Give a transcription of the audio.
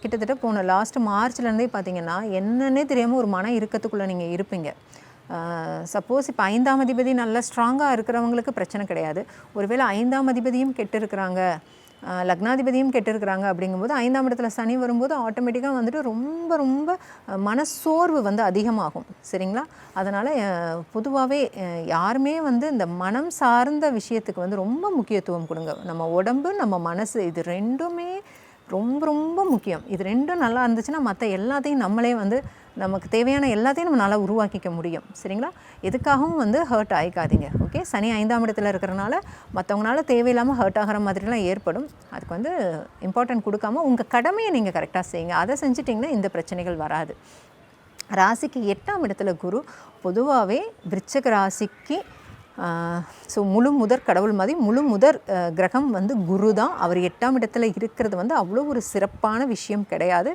கிட்டத்தட்ட போன லாஸ்ட் மார்ச்லேருந்தே பார்த்தீங்கன்னா என்னன்னே தெரியாமல் ஒரு மன இறுக்கத்துக்குள்ளே நீங்கள் இருப்பீங்க. சப்போஸ் இப்போ 5ஆம் அதிபதி நல்லா ஸ்ட்ராங்காக இருக்கிறவங்களுக்கு பிரச்சனை கிடையாது. ஒருவேளை 5ஆம் அதிபதியும் கெட்டு இருக்கிறாங்க, லக்னாதிபதியும் கெட்டு இருக்கிறாங்க அப்படிங்கும்போது 5ஆம் இடத்துல சனி வரும்போது ஆட்டோமேட்டிக்காக வந்துட்டு ரொம்ப ரொம்ப மனசோர்வு வந்து அதிகமாகும். சரிங்களா? அதனால் பொதுவாகவே யாருமே வந்து இந்த மனம் சார்ந்த விஷயத்துக்கு வந்து ரொம்ப முக்கியத்துவம் கொடுங்க. நம்ம உடம்பு, நம்ம மனசு இது ரெண்டுமே ரொம்ப ரொம்ப முக்கியம். இது ரெண்டும் நல்லா இருந்துச்சுன்னா மற்ற எல்லாத்தையும் நம்மளே வந்து நமக்கு தேவையான எல்லாத்தையும் நம்ம நல்லா உருவாக்கிக்க முடியும். சரிங்களா? எதுக்காகவும் வந்து ஹர்ட் ஆகிக்காதீங்க. ஓகே, சனி 5ஆம் இடத்துல இருக்கிறனால மற்றவங்களால தேவையில்லாமல் ஹர்ட் ஆகிற மாதிரிலாம் ஏற்படும். அதுக்கு வந்து இம்பார்ட்டன்ட் கொடுக்காம உங்கள் கடமையை நீங்கள் கரெக்டாக செய்யுங்க. அதை செஞ்சிட்டிங்கன்னா இந்த பிரச்சனைகள் வராது. ராசிக்கு 8ஆம் இடத்துல குரு. பொதுவாகவே விருச்சிக ராசிக்கு ஸோ முழு முதற் கடவுள் மாதிரி முழு முதற் கிரகம் வந்து குரு தான். அவர் 8ஆம் இடத்துல இருக்கிறது வந்து அவ்வளோ ஒரு சிறப்பான விஷயம் கிடையாது.